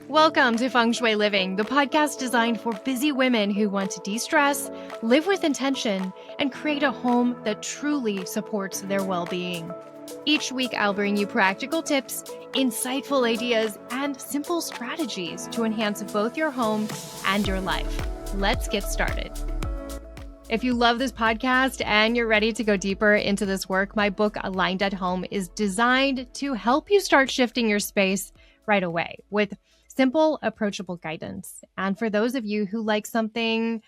Welcome to Feng Shui Living, the podcast designed for busy women who want to de-stress, live with intention, and create a home that truly supports their well-being. Each week, I'll bring you practical tips, insightful ideas, and simple strategies to enhance both your home and your life. Let's get started. If you love this podcast and you're ready to go deeper into this work, my book, Aligned at Home, is designed to help you start shifting your space right away with simple, approachable guidance. And for those of you who like something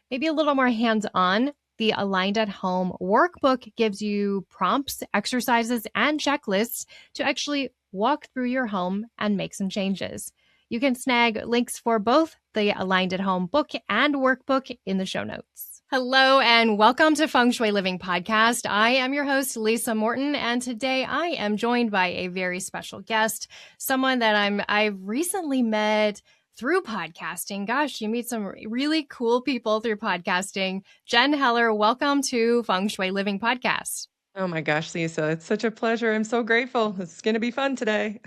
maybe a little more hands-on, the Aligned at Home workbook gives you prompts, exercises, and checklists to actually walk through your home and make some changes. You can snag links for both the Aligned at Home book and workbook in the show notes. Hello and welcome to Feng Shui Living Podcast. I am your host, Lisa Morton, and today I am joined by a very special guest, someone that I've recently met through podcasting. Gosh, you meet some really cool people through podcasting. Jen Heller, welcome to Feng Shui Living Podcast. Oh my gosh, Lisa, it's such a pleasure. I'm so grateful. It's going to be fun today.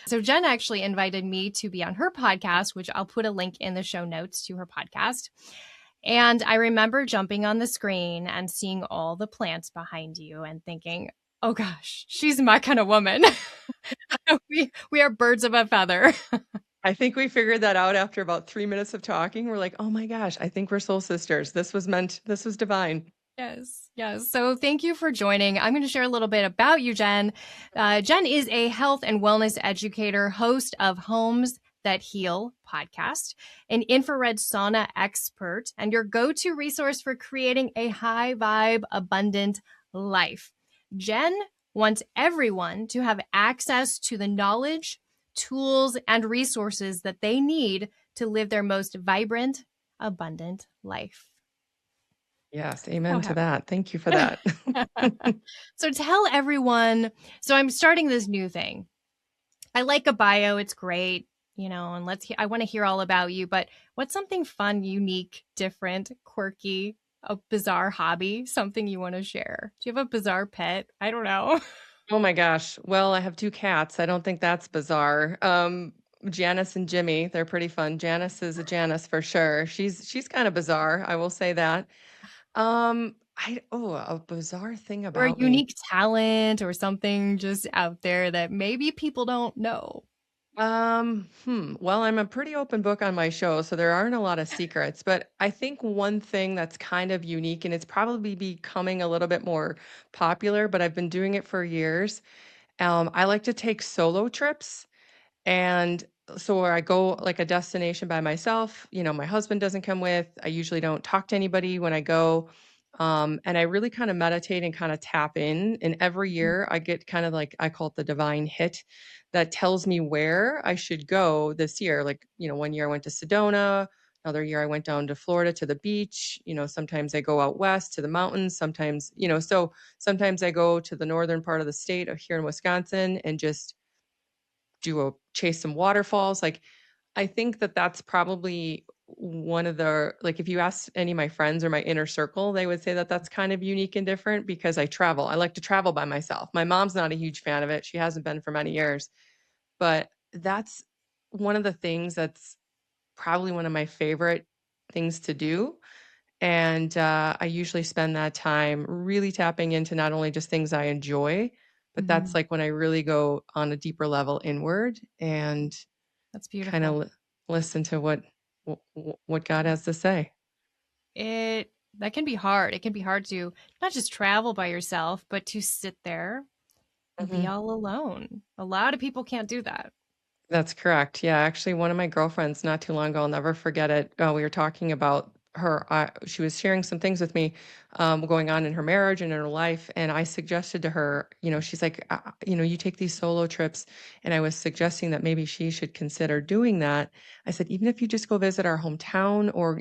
So Jen actually invited me to be on her podcast, which I'll put a link in the show notes to her podcast. And I remember jumping on the screen and seeing all the plants behind you and thinking, oh gosh, she's my kind of woman. we are birds of a feather. I think we figured that out after about 3 minutes of talking. We're like, oh my gosh, I think we're soul sisters. This was divine. Yes. So thank you for joining. I'm going to share a little bit about you, Jen. Jen is a health and wellness educator, host of Homes That Heal podcast, an infrared sauna expert, and your go-to resource for creating a high vibe, abundant life. Jen wants everyone to have access to the knowledge, tools, and resources that they need to live their most vibrant, abundant life. Yes, amen to that. Thank you for that. So tell everyone, so I'm starting this new thing. I like a bio, it's great. And I want to hear all about you, but what's something fun, unique, different, quirky, a bizarre hobby, something you want to share? Do you have a bizarre pet? I don't know. Oh my gosh. Well, I have 2 cats. I don't think that's bizarre. Janice and Jimmy, they're pretty fun. Janice is a Janice for sure. She's kind of bizarre, I will say that. A bizarre thing Or a about me. unique talent or something just out there that maybe people don't know. Well, I'm a pretty open book on my show, so there aren't a lot of secrets, but I think one thing that's kind of unique, and it's probably becoming a little bit more popular, but I've been doing it for years. I like to take solo trips. And so where I go like a destination by myself, my husband doesn't come with. I usually don't talk to anybody when I go. And I really kind of meditate and kind of tap in. And every year I get kind of like, I call it the divine hit that tells me where I should go this year. Like, one year I went to Sedona. Another year I went down to Florida to the beach. Sometimes I go out west to the mountains. Sometimes, so sometimes I go to the northern part of the state of here in Wisconsin and just chase some waterfalls. Like, I think that that's probably one of the, like, if you ask any of my friends or my inner circle, they would say that that's kind of unique and different because I travel. I like to travel by myself. My mom's not a huge fan of it. She hasn't been for many years, but that's one of the things that's probably one of my favorite things to do. And I usually spend that time really tapping into not only just things I enjoy, but that's like when I really go on a deeper level inward and That's beautiful. kind of listen to what God has to say. That can be hard. It can be hard to not just travel by yourself, but to sit there and be all alone. A lot of people can't do that. That's correct. Yeah, actually, one of my girlfriends not too long ago, I'll never forget it. We were talking about her. She was sharing some things with me going on in her marriage and in her life. And I suggested to her, she's like, you take these solo trips. And I was suggesting that maybe she should consider doing that. I said, even if you just go visit our hometown or,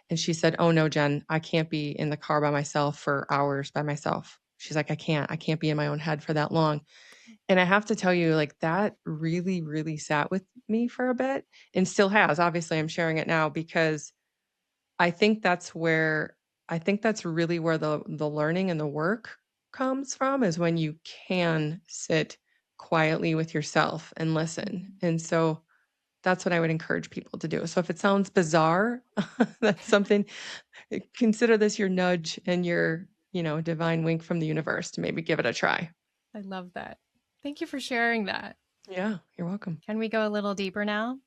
and she said, oh no, Jen, I can't be in the car by myself for hours by myself. She's like, I can't be in my own head for that long. And I have to tell you, like, that really, really sat with me for a bit and still has. Obviously, I'm sharing it now because I think that's really where the learning and the work comes from is when you can sit quietly with yourself and listen. And so That's what I would encourage people to do. So if it sounds bizarre, that's something, consider this your nudge and your, divine wink from the universe to maybe give it a try. I love that. Thank you for sharing that. Yeah, you're welcome. Can we go a little deeper now?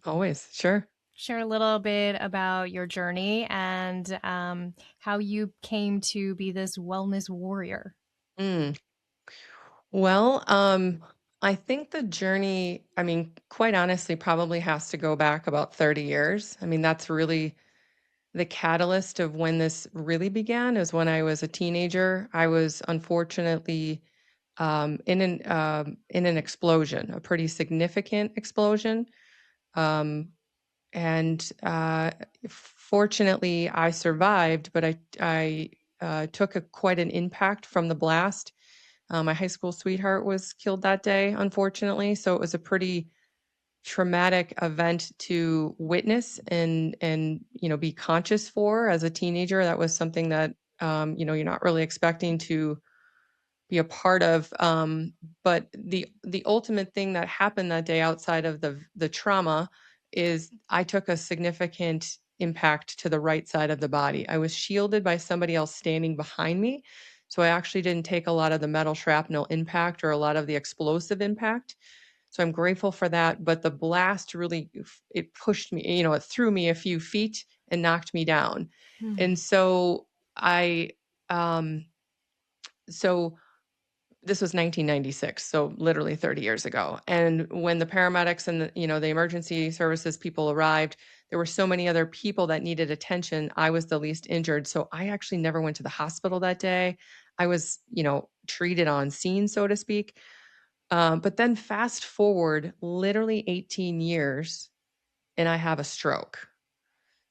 Always. Sure. Share a little bit about your journey and how you came to be this wellness warrior. Mm. Well, I think the journey, I mean, quite honestly, probably has to go back about 30 years. I mean, that's really the catalyst of when this really began is when I was a teenager. I was unfortunately in an explosion, a pretty significant explosion. Um, and Fortunately, I survived, but I took quite an impact from the blast. My high school sweetheart was killed that day, unfortunately. So it was a pretty traumatic event to witness and be conscious for as a teenager. That was something that you're not really expecting to be a part of. But the ultimate thing that happened that day outside of the trauma is I took a significant impact to the right side of the body. I was shielded by somebody else standing behind me. So I actually didn't take a lot of the metal shrapnel impact or a lot of the explosive impact. So I'm grateful for that. But the blast really, it pushed me, it threw me a few feet and knocked me down. Hmm. And so I, um, so this was 1996, so literally 30 years ago. And when the paramedics and the emergency services people arrived, there were so many other people that needed attention. I was the least injured, so I actually never went to the hospital that day. I was, treated on scene, so to speak. But then fast forward literally 18 years, and I have a stroke.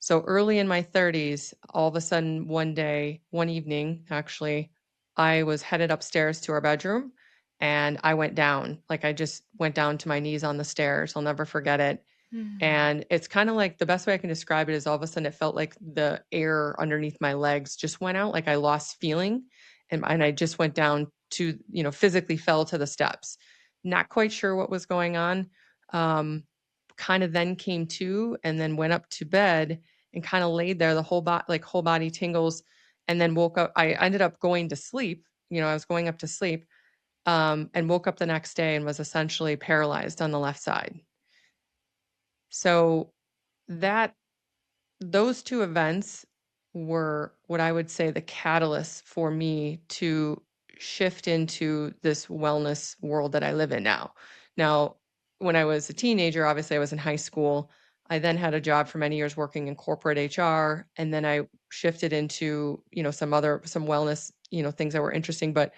So early in my 30s, all of a sudden, one day, one evening, actually, I was headed upstairs to our bedroom and I went down. Like I just went down to my knees on the stairs. I'll never forget it. Hmm. And it's kind of like the best way I can describe it is all of a sudden it felt like the air underneath my legs just went out, like I lost feeling. And I just went down to, physically fell to the steps. Not quite sure what was going on. Um, Kind of then came to and then went up to bed and kind of laid there, the whole body tingles, and then woke up. I ended up going to sleep. I was going up to sleep, and woke up the next day and was essentially paralyzed on the left side. So that those two events were what I would say the catalyst for me to shift into this wellness world that I live in now. Now, when I was a teenager, obviously I was in high school. I then had a job for many years working in corporate HR, and then I shifted into, some wellness, things that were interesting, but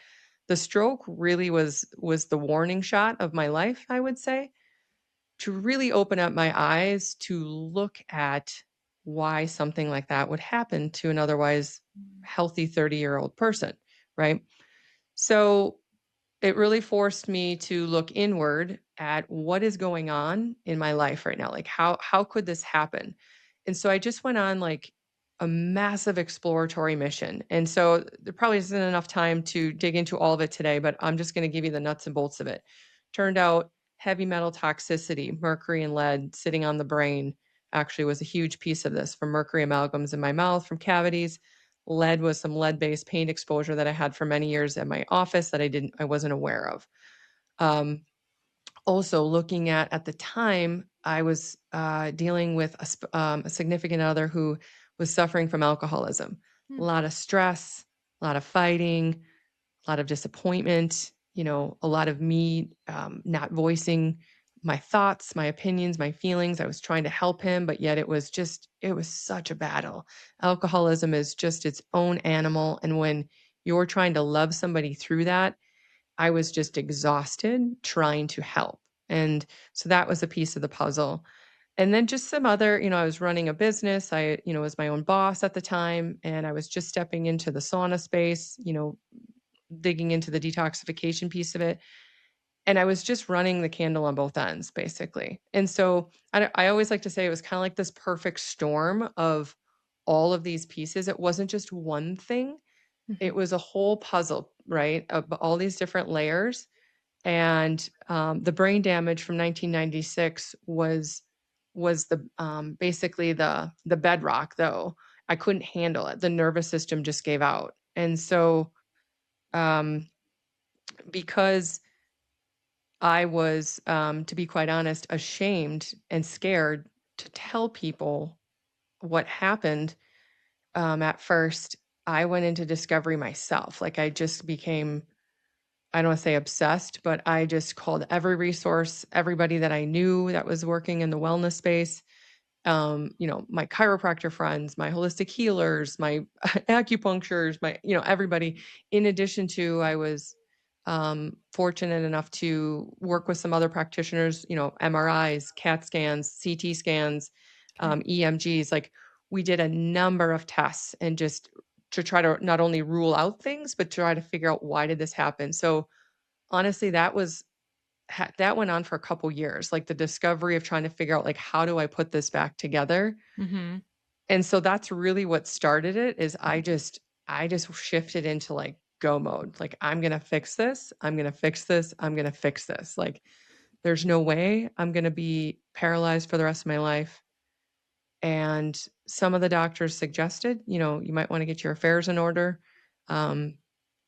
the stroke really was the warning shot of my life, I would say, to really open up my eyes to look at why something like that would happen to an otherwise healthy 30-year-old person, right? So it really forced me to look inward at what is going on in my life right now. Like how could this happen? And so I just went on like a massive exploratory mission. And so there probably isn't enough time to dig into all of it today, but I'm just going to give you the nuts and bolts of it. Turned out heavy metal toxicity, mercury and lead sitting on the brain actually was a huge piece of this, from mercury amalgams in my mouth from cavities. Lead was some lead-based paint exposure that I had for many years at my office that I wasn't aware of. Um, Also looking at the time, I was dealing with a significant other who was suffering from alcoholism. A Hmm. lot of stress, a lot of fighting, a lot of disappointment, a lot of me not voicing my thoughts, my opinions, my feelings. I was trying to help him, but yet it was such a battle. Alcoholism is just its own animal. And when you're trying to love somebody through that, I was just exhausted trying to help. And so that was a piece of the puzzle. And then just some other, I was running a business. I, was my own boss at the time, and I was just stepping into the sauna space, digging into the detoxification piece of it. And I was just running the candle on both ends, basically. And so I always like to say it was kind of like this perfect storm of all of these pieces. It wasn't just one thing, it Mhm. was a whole puzzle, right? Of all these different layers. And the brain damage from 1996 was the basically the bedrock, though. I couldn't handle it. The nervous system just gave out. And so um, because I was, to be quite honest, ashamed and scared to tell people what happened at first, I went into discovery myself. Like I just became, I don't want to say obsessed, but I just called every resource, everybody that I knew that was working in the wellness space, my chiropractor friends, my holistic healers, my acupuncturists, everybody. In addition to, I was fortunate enough to work with some other practitioners, MRIs, CAT scans, CT scans, Okay. EMGs. Like we did a number of tests and just to try to not only rule out things, but try to figure out why did this happen. So honestly, that went on for a couple years, like the discovery of trying to figure out like how do I put this back together? Mhm. And so that's really what started it is I just shifted into like go mode. Like I'm going to fix this. I'm going to fix this. I'm going to fix this. Like there's no way I'm going to be paralyzed for the rest of my life. And some of the doctors suggested, you might want to get your affairs in order. Um,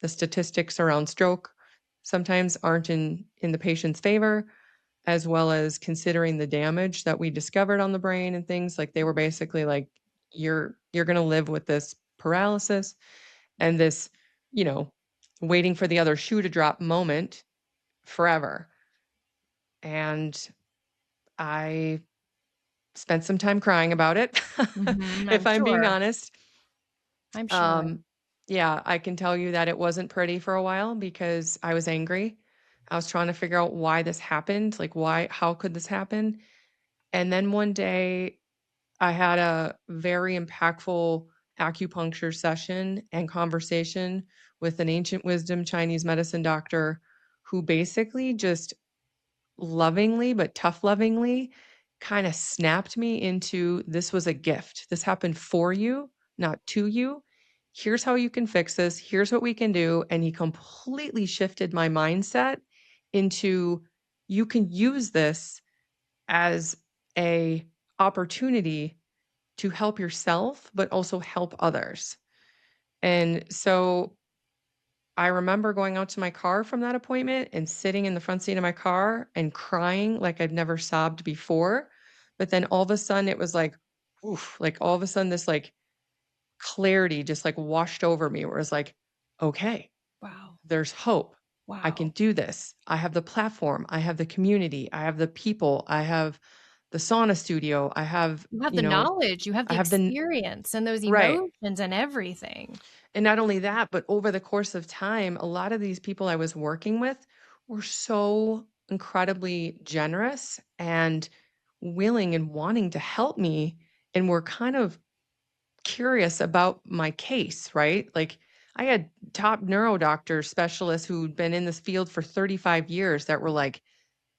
the statistics around stroke sometimes aren't in the patient's favor, as well as considering the damage that we discovered on the brain and things. Like they were basically like, you're going to live with this paralysis and this, you know, waiting for the other shoe to drop moment forever. And I spent some time crying about it, Mhm, I'm if I'm being sure. honest. I'm sure. Um, yeah, I can tell you that it wasn't pretty for a while because I was angry. I was trying to figure out why this happened, like how could this happen? And then one day I had a very impactful acupuncture session and conversation with an ancient wisdom Chinese medicine doctor who basically just lovingly, but tough lovingly, kind of snapped me into this was a gift. This happened for you, not to you. Here's how you can fix this. Here's what we can do. And he completely shifted my mindset into you can use this as a opportunity to help yourself, but also help others. And so I remember going out to my car from that appointment and sitting in the front seat of my car and crying like I'd never sobbed before. But then all of a sudden it was like, oof, like all of a sudden this like clarity just like washed over me where it was like, okay, Wow. there's hope. I can Wow. do this. I have the platform. I have the community. I have the people. I have the sauna studio. You have the knowledge, you have I the have the experience and those right. emotions and everything. And not only that, but over the course of time, a lot of these people I was working with were so incredibly generous and willing and wanting to help me and were kind of curious about my case, right? Like I had top neuro doctors, specialists who'd been in this field for 35 years that were like,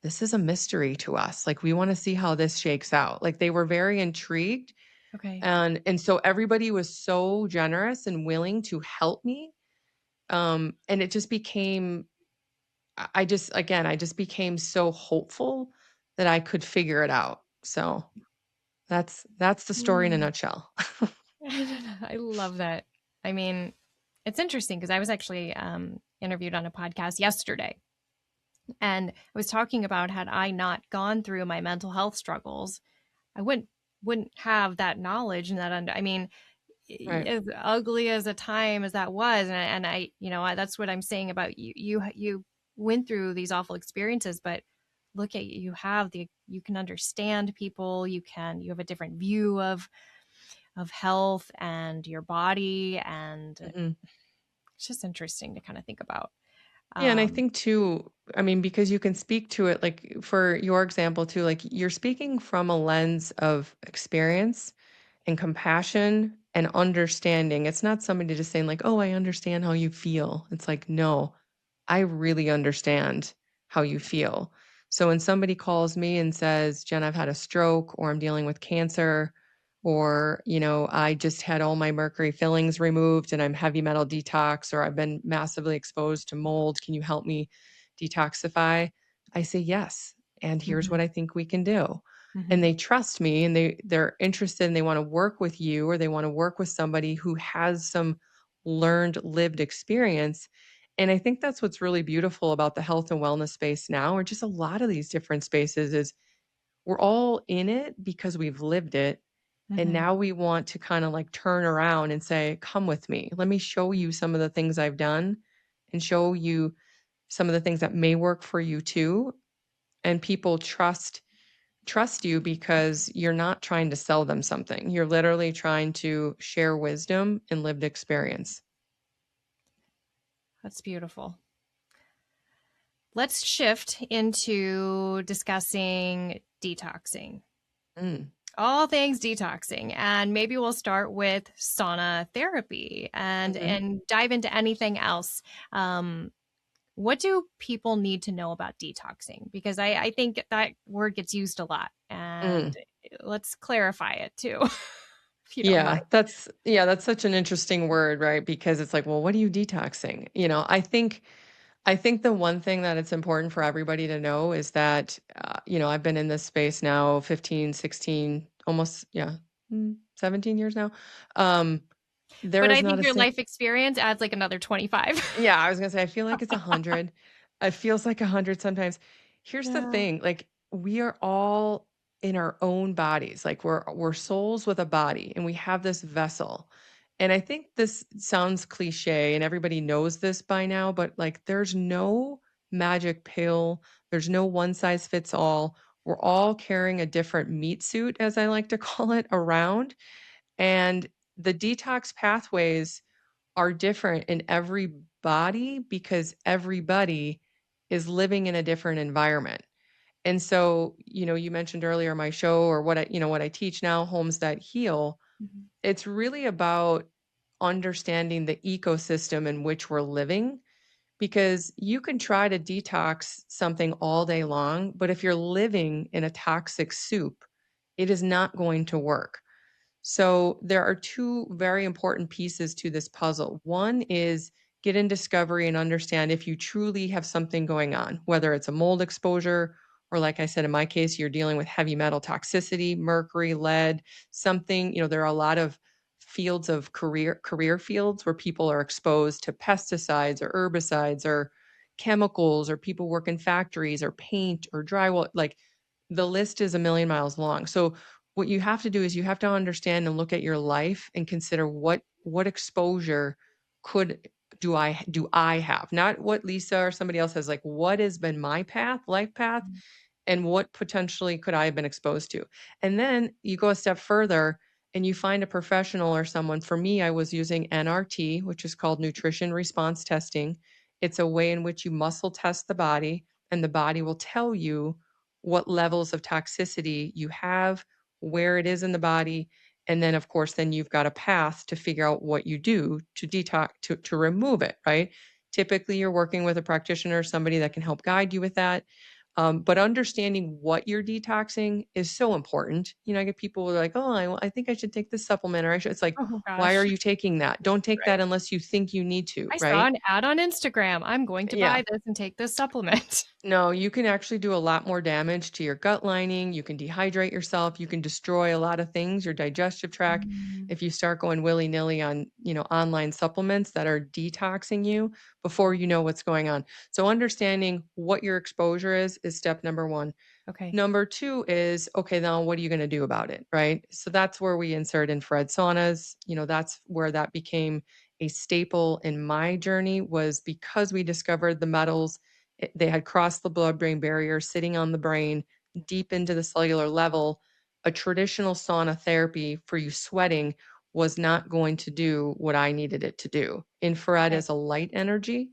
this is a mystery to us. Like we want to see how this shakes out. Like they were very intrigued Okay. and so everybody was so generous and willing to help me. And it just became I just became so hopeful that I could figure it out. So that's the story in a Mm. nutshell. I love that. I mean, it's interesting because I was actually interviewed on a podcast yesterday, and I was talking about had I not gone through my mental health struggles, I wouldn't have that knowledge and that I mean, Right. as ugly as a time as that was, and I that's what I'm saying about you went through these awful experiences, but look at you, you can understand people, you have a different view of health and your body, and Mhm. it's just interesting to kind of think about. Yeah, and I um think too, I mean, because you can speak to it, like for your example too, like you're speaking from a lens of experience and compassion and understanding. It's not somebody just saying like, "Oh, I understand how you feel." It's like, "No, I really understand how you feel." So when somebody calls me and says, "Jen, I've had a stroke," or "I'm dealing with cancer," or, "I just had all my mercury fillings removed and I'm heavy metal detox," or "I've been massively exposed to mold. Can you help me?" detoxify? I say yes. And here's Mhm. what I think we can do. And Mhm. they trust me and they're interested and they want to work with you or they want to work with somebody who has some learned lived experience. And I think that's what's really beautiful about the health and wellness space now, or just a lot of these different spaces, is we're all in it because we've lived it. And Mhm. now we want to kind of like turn around and say, come with me. Let me show you some of the things I've done and show you some of the things that may work for you too. And people trust you because you're not trying to sell them something. You're literally trying to share wisdom and lived experience. That's beautiful. Let's shift into discussing detoxing. Mm, All things detoxing, and maybe we'll start with sauna therapy and mhm, dive into anything else. Um, what do people need to know about detoxing? Because I think that word gets used a lot, and mm. let's clarify it too, if you don't Yeah, mind. that's such an interesting word, right? Because it's like, well, what are you detoxing? I think the one thing that it's important for everybody to know is that I've been in this space now 15, 16, almost 17 years now. Um there But is I not think a your single. life experience adds like another 25. Yeah, I was gonna say, I feel like it's 100. It feels like 100 sometimes. Here's the Yeah. thing, like, we are all in our own bodies. Like, we're souls with a body, and we have this vessel. And I think this sounds cliche, and everybody knows this by now, but, like, there's no magic pill. There's no one size fits all. We're all carrying a different meat suit, as I like to call it, around, and the detox pathways are different in every body because everybody is living in a different environment. And so, you mentioned earlier my show or what I teach now, Homes That Heal. Mhm. It's really about understanding the ecosystem in which we're living because you can try to detox something all day long, but if you're living in a toxic soup, it is not going to work. So there are two very important pieces to this puzzle. One is get in discovery and understand if you truly have something going on, whether it's a mold exposure, or like I said, in my case, you're dealing with heavy metal toxicity, mercury, lead, something, there are a lot of fields of career fields where people are exposed to pesticides or herbicides or chemicals, or people work in factories or paint or drywall. Like, the list is a million miles long. So what you have to do is you have to understand and look at your life and consider what exposure could do I have, not what Lisa or somebody else has, like what has been my life path, and what potentially could I have been exposed to. And then you go a step further and you find a professional or someone. For me, I was using NRT, which is called nutrition response testing. It's a way in which you muscle test the body, and the body will tell you what levels of toxicity you have, where it is in the body. And then, of course, then you've got a path to figure out what you do to detox, to remove it, right? Typically, you're working with a practitioner, somebody that can help guide you with that. But understanding what you're detoxing is so important. I get people who are like, oh, I think I should take this supplement, or I should. It's like, Oh why are gosh. you taking that? Don't take that Right. unless you think you need to, I saw right? an ad on Instagram. I'm going to Yeah. buy this and take this supplement. No, you can actually do a lot more damage to your gut lining. You can dehydrate yourself. You can destroy a lot of things, your digestive tract, Mm. if you start going willy-nilly on, online supplements that are detoxing you before you know what's going on. So understanding what your exposure is step number one. Okay. Number two is, okay, now what are you going to do about it? Right. So that's where we insert infrared saunas. That's where that became a staple in my journey, was because we discovered the metals. They had crossed the blood brain barrier, sitting on the brain deep into the cellular level. A traditional sauna therapy for you sweating was not going to do what I needed it to do. Infrared Okay. is a light energy.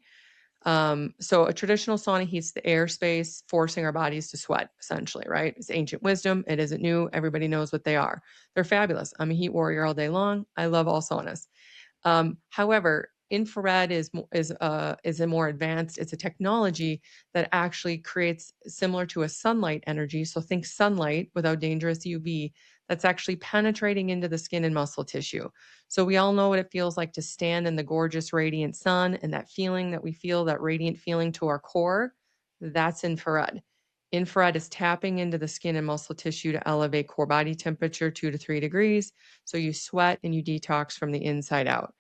So a traditional sauna heats the airspace, forcing our bodies to sweat, essentially, right? It's ancient wisdom. It isn't new. Everybody knows what they are. They're fabulous. I'm a heat warrior all day long. I love all saunas. However, infrared is a more advanced. It's a technology that actually creates similar to a sunlight energy. So think sunlight without dangerous UV. That's actually penetrating into the skin and muscle tissue. So we all know what it feels like to stand in the gorgeous radiant sun, and that feeling that we feel, that radiant feeling to our core. That's infrared. Infrared is tapping into the skin and muscle tissue to elevate core body temperature 2 to 3 degrees. So you sweat and you detox from the inside out.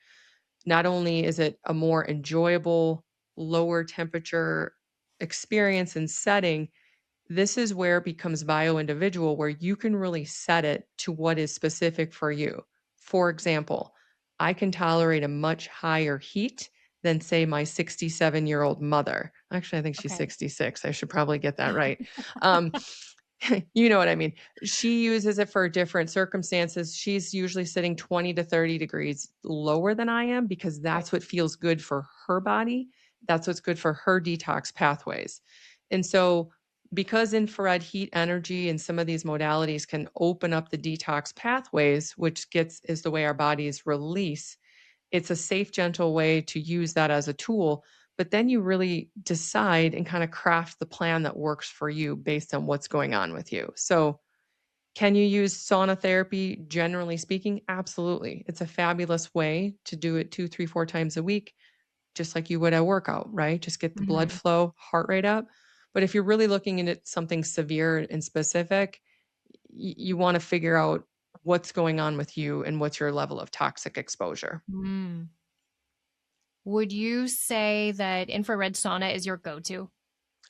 Not only is it a more enjoyable, lower temperature experience and setting, this is where it becomes bio-individual, where you can really set it to what is specific for you. For example, I can tolerate a much higher heat than, say, my 67-year-old mother. Actually, I think she's Okay. 66. I should probably get that right. Um, you know what I mean? She uses it for different circumstances. She's usually sitting 20 to 30 degrees lower than I am because Right. that's what feels good for her body. That's what's good for her detox pathways. And so, because infrared heat energy and some of these modalities can open up the detox pathways, which gets is the way our bodies release, it's a safe, gentle way to use that as a tool. But then you really decide and kind of craft the plan that works for you based on what's going on with you. So, can you use sauna therapy? Generally speaking, absolutely. It's a fabulous way to do it 2, 3, 4 times a week, just like you would a workout, right? Just get the blood Mhm. flow, heart rate up. But if you're really looking into something severe and specific, you want to figure out what's going on with you and what's your level of toxic exposure. Mm. Would you say that infrared sauna is your go-to?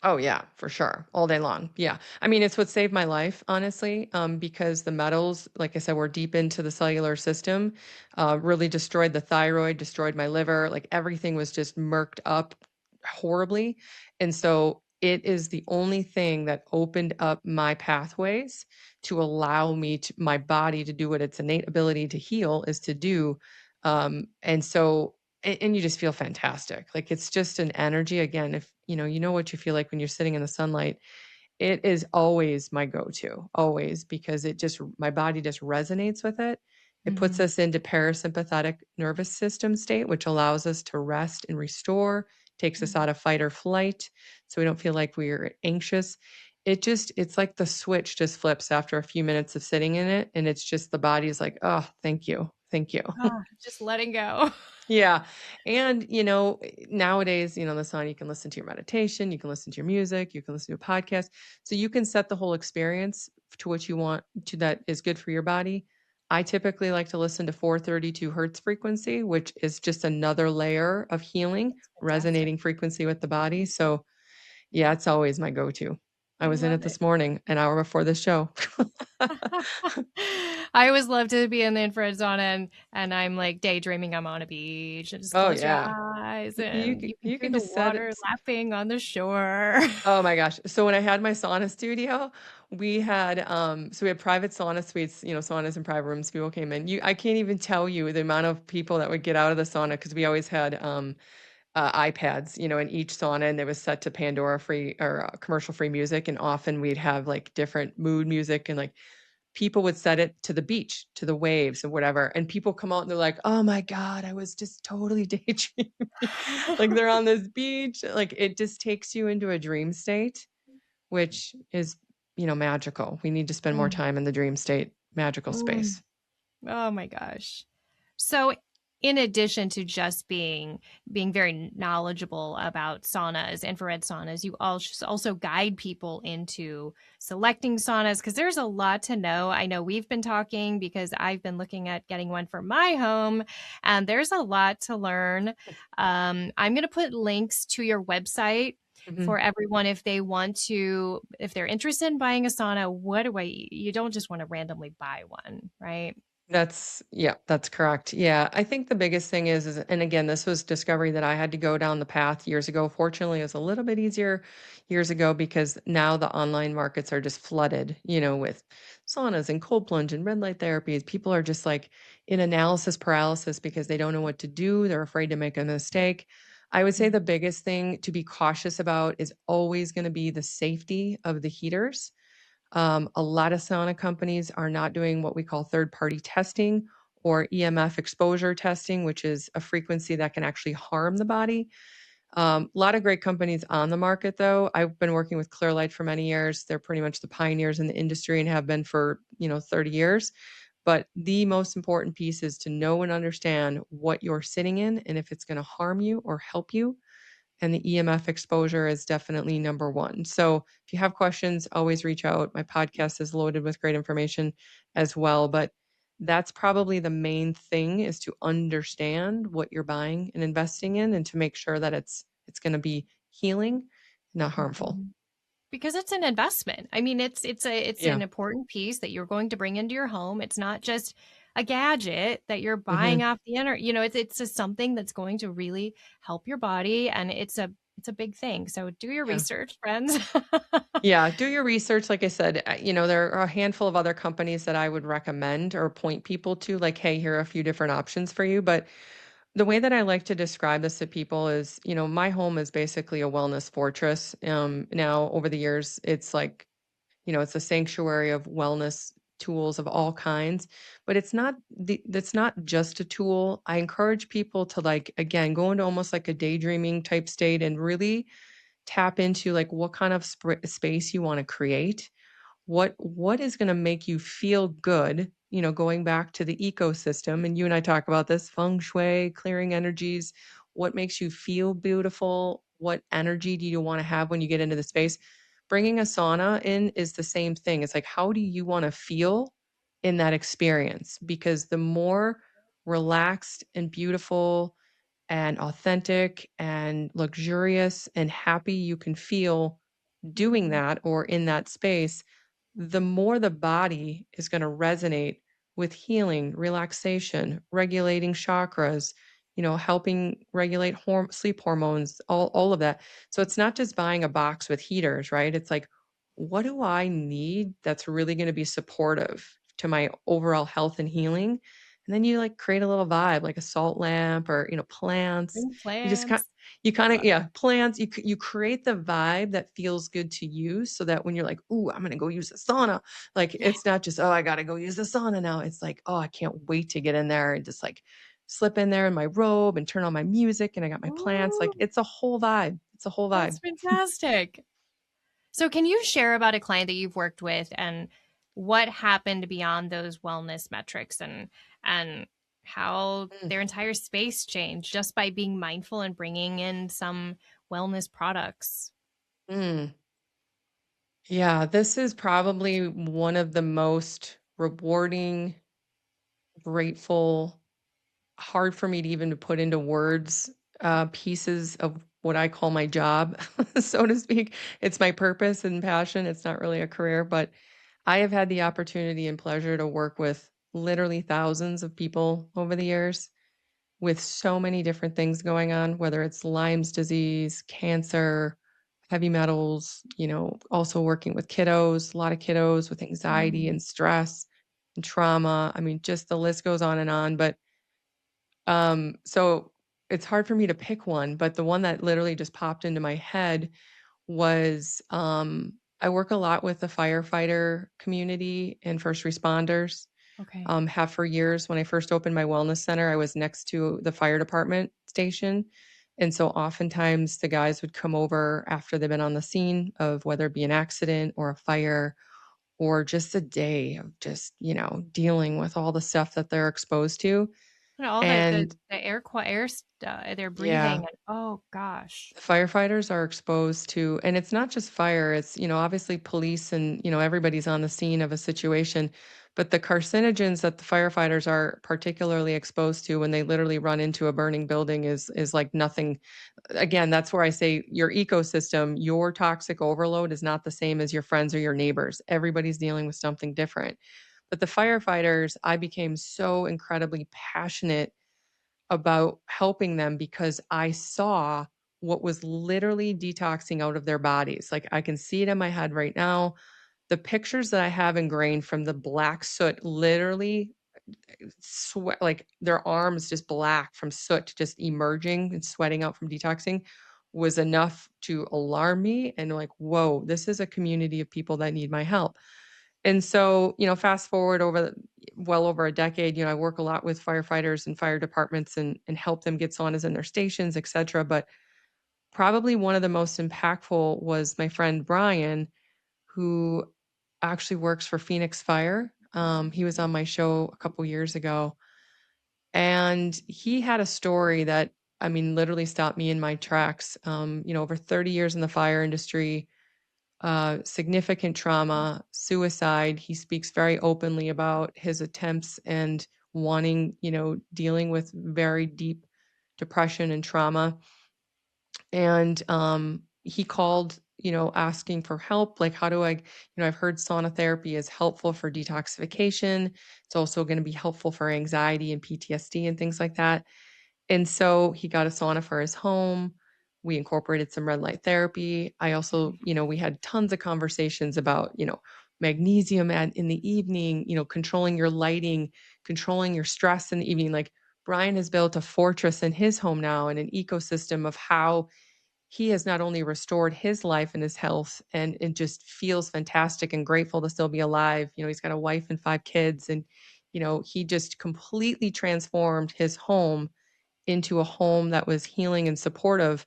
Oh yeah, for sure. All day long. Yeah. I mean, it's what saved my life, honestly, because the metals, like I said, were deep into the cellular system, really destroyed the thyroid, destroyed my liver. Like everything was just murked up horribly. And so it is the only thing that opened up my pathways to allow me to my body to do what its innate ability to heal is to do. And so and you just feel fantastic. Like it's just an energy. Again, if you know what you feel like when you're sitting in the sunlight, it is always my go-to, always, because it just my body just resonates with it. It puts Mhm. us into parasympathetic nervous system state, which allows us to rest and restore, takes us Mhm. out of fight or flight, so we don't feel like we're anxious. It's like the switch just flips after a few minutes of sitting in it, and it's just the body's like, oh, thank you, thank you. Ah, just letting go. Yeah. And, nowadays, the song, you can listen to your meditation, you can listen to your music, you can listen to a podcast. So you can set the whole experience to what you want to that is good for your body. I typically like to listen to 432 hertz frequency, which is just another layer of healing, That's fantastic. resonating frequency with the body. So yeah, it's always my go-to. I I was in love it it. this morning, an hour before this show. I always love to be in the infrared sauna and I'm like daydreaming I'm on a beach and just Oh close your yeah. eyes You and can, you can you hear can the just set water it. lapping on the shore. Oh my gosh. So when I had my sauna studio, we had private sauna suites, saunas in private rooms, people came in. I can't even tell you the amount of people that would get out of the sauna because we always had iPads, in each sauna, and it was set to Pandora free or commercial free music, and often we'd have like different mood music, and like people would set it to the beach, to the waves and whatever, and people come out and they're like, "Oh my god, I was just totally daydreaming." Like they're on this beach, like it just takes you into a dream state, which is, magical. We need to spend more Mm, time in the dream state, magical mm. space. Oh my gosh. So, in addition to just being very knowledgeable about saunas, infrared saunas, you also guide people into selecting saunas because there's a lot to know. I know we've been talking because I've been looking at getting one for my home, and there's a lot to learn. I'm going to put links to your website Mhm. for everyone if they want to, if they're interested in buying a sauna. What do I? You don't just want to randomly buy one, right? That's correct. Yeah, I think the biggest thing is and again, this was discovery that I had to go down the path years ago. Fortunately, it was a little bit easier years ago because now the online markets are just flooded, with saunas and cold plunge and red light therapies. People are just like in analysis paralysis because they don't know what to do. They're afraid to make a mistake. I would say Mm, the biggest thing to be cautious about is always going to be the safety of the heaters. A lot of sauna companies are not doing what we call third party testing or EMF exposure testing, which is a frequency that can actually harm the body. A lot of great companies on the market, though. I've been working with Clearlight for many years. They're pretty much the pioneers in the industry and have been for 30 years. But the most important piece is to know and understand what you're sitting in and if it's going to harm you or help you and the EMF exposure is definitely number one. So if you have questions, always reach out. My podcast is loaded with great information as well. But that's probably the main thing is to understand what you're buying and investing in and to make sure that it's going to be healing, not harmful. Mhm. Because it's an investment. I mean, it's Yeah. an important piece that you're going to bring into your home. It's not just a gadget that you're buying Hmm. off the internet. You know, it's just something that's going to really help your body, and it's a big thing. So do your Yeah. research, friends. Yeah, do your research. Like I said, there are a handful of other companies that I would recommend or point people to, like, hey, here are a few different options for you. But the way that I like to describe this to people is, my home is basically a wellness fortress. Now, over the years, it's like, it's a sanctuary of wellness tools of all kinds, but that's not just a tool. I encourage people to, like, again, go into almost like a daydreaming type state and really tap into like what kind of space you want to create, what is going to make you feel good, going back to the ecosystem. And you and I talk about this Feng Shui, clearing energies, what makes you feel beautiful, what energy do you want to have when you get into the space. Bringing a sauna in is the same thing. It's like, how do you want to feel in that experience? Because the more relaxed and beautiful and authentic and luxurious and happy you can feel doing Mhm. that or in that space, the more the body is going to resonate with healing, relaxation, regulating chakras, helping regulate sleep hormones, all of that. So it's not just buying a box with heaters, right? It's like, what do I need that's really going to be supportive to my overall health and healing? And then you like create a little vibe, like a salt lamp or, plants. Bring You just kind plants. you kind of, Love it. yeah, plants. You create the vibe that feels good to you, so that when you're like, "Ooh, I'm gonna go use the sauna," like Yeah. it's not just, "Oh, I gotta go use the sauna now." It's like, "Oh, I can't wait to get in there and just like slip in there in my robe and turn on my music and I got my plants." Like Ooh, it's a whole vibe. It's a whole that's vibe. fantastic. So, can you share about a client that you've worked with and what happened beyond those wellness metrics and how Mm, their entire space changed just by being mindful and bringing in some wellness products? mm. Yeah, this is probably one of the most rewarding, grateful, hard for me to even to put into words, pieces of what I call my job, so to speak. It's my purpose and passion. It's not really a career, but I have had the opportunity and pleasure to work with literally thousands of people over the years with so many different things going on, whether it's Lyme's disease, cancer, heavy metals, also working with kiddos, a lot of kiddos with anxiety Mm, and stress and trauma. I mean, just the list goes on and on. But so it's hard for me to pick one, but the one that literally just popped into my head was I work a lot with the firefighter community and first responders. okay. Have for years. When I first opened my wellness center, I was next to the fire department station. And so oftentimes the guys would come over after they've been on the scene of whether it be an accident or a fire or just a day of just, dealing with all the stuff that they're exposed to. And all And the air stuff they're breathing yeah, and oh gosh. firefighters are exposed to, and it's not just fire, it's, obviously police and, everybody's on the scene of a situation, but the carcinogens that the firefighters are particularly exposed to when they literally run into a burning building is like nothing. Again, that's where I say your ecosystem, your toxic overload is not the same as your friends or your neighbors. Everybody's dealing with something different. But the firefighters, I became so incredibly passionate about helping them because I saw what was literally detoxing out of their bodies. Like I can see it in my head right now. The pictures that I have ingrained from the black soot, literally sweat, like their arms just black from soot, just emerging and sweating out from detoxing, was enough to alarm me and like, whoa, this is a community of people that need my help. And so, fast forward well over a decade, I work a lot with firefighters and fire departments and help them get saunas in their stations, et cetera. But probably one of the most impactful was my friend Brian, who actually works for Phoenix Fire. He was on my show a couple years ago, and he had a story that I mean, literally stopped me in my tracks. Over 30 years in the fire industry, significant trauma, suicide. He speaks very openly about his attempts and wanting, dealing with very deep depression and trauma. And he called, asking for help. Like, how do I, I've heard sauna therapy is helpful for detoxification. It's also going to be helpful for anxiety and PTSD and things like that. And so he got a sauna for his home. We incorporated some red light therapy. I also, we had tons of conversations about, magnesium in the evening, controlling your lighting, controlling your stress in the evening. Like Brian has built a fortress in his home now and an ecosystem of how he has not only restored his life and his health and it just feels fantastic and grateful to still be alive. He's got a wife and 5 kids and, he just completely transformed his home into a home that was healing and supportive,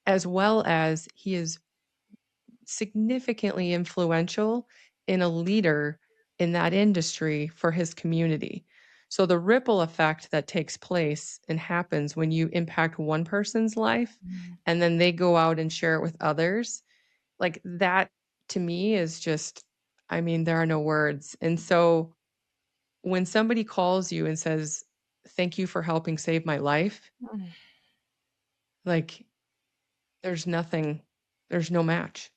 as well as he is significantly influential in a leader in that industry for his community. So the ripple effect that takes place and happens when you impact one person's life Mhm. and then they go out and share it with others, like that to me is just, I mean, there are no words. And so when somebody calls you and says, "Thank you for helping save my life," Mm. like there's nothing, there's no match.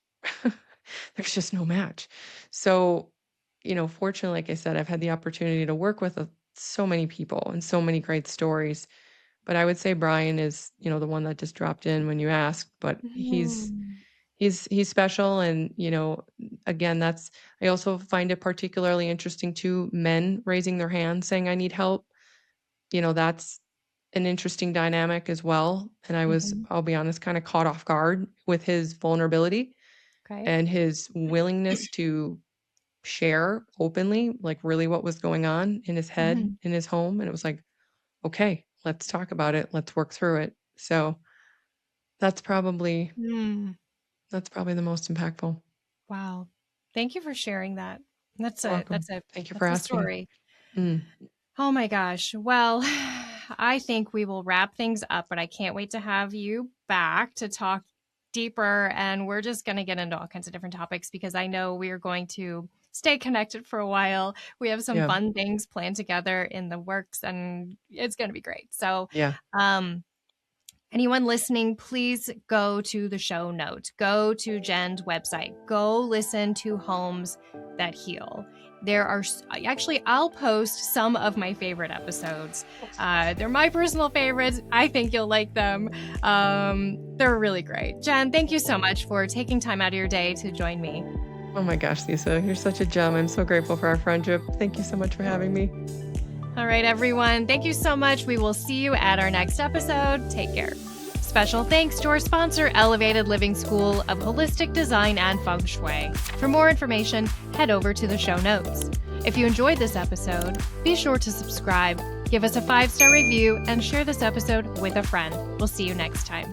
There's just no match. So, fortunately, like I said, I've had the opportunity to work with so many people and so many great stories. But I would say Brian is, the one that just dropped in when you asked, but he's Mhm. he's special and, again, I also find it particularly interesting too, men raising their hand saying I need help. That's an interesting dynamic as well, and Mhm. I'll be honest, kinda caught off guard with his vulnerability Okay. and his willingness to share openly, like, really what was going on in his head, Mhm. in his home, and it was like, "Okay, let's talk about it, let's work through it." So, that's probably Mm. that's probably the most impactful. Wow. Thank you for sharing that. That's You're a welcome. that's a Thank you for that's a asking. story. Mm. Oh my gosh. Well, I think we will wrap things up, but I can't wait to have you back to talk deeper. And we're just going to get into all kinds of different topics because I know we are going to stay connected for a while. We have some Yeah, fun things planned together in the works, and it's going to be great. So, yeah. um, anyone listening, please go to the show notes. Go to Jen's website. Go listen to Homes That Heal. There are actually, I'll post some of my favorite episodes. They're my personal favorites. I think you'll like them. They're really great. Jen, thank you so much for taking time out of your day to join me. Oh my gosh, Lisa, you're such a gem. I'm so grateful for our friendship. Thank you so much for having me. All right, everyone. Thank you so much. We will see you at our next episode. Take care. Special thanks to our sponsor, Elevated Living School of Holistic Design and Feng Shui. For more information, head over to the show notes. If you enjoyed this episode, be sure to subscribe, give us a 5-star review, and share this episode with a friend. We'll see you next time.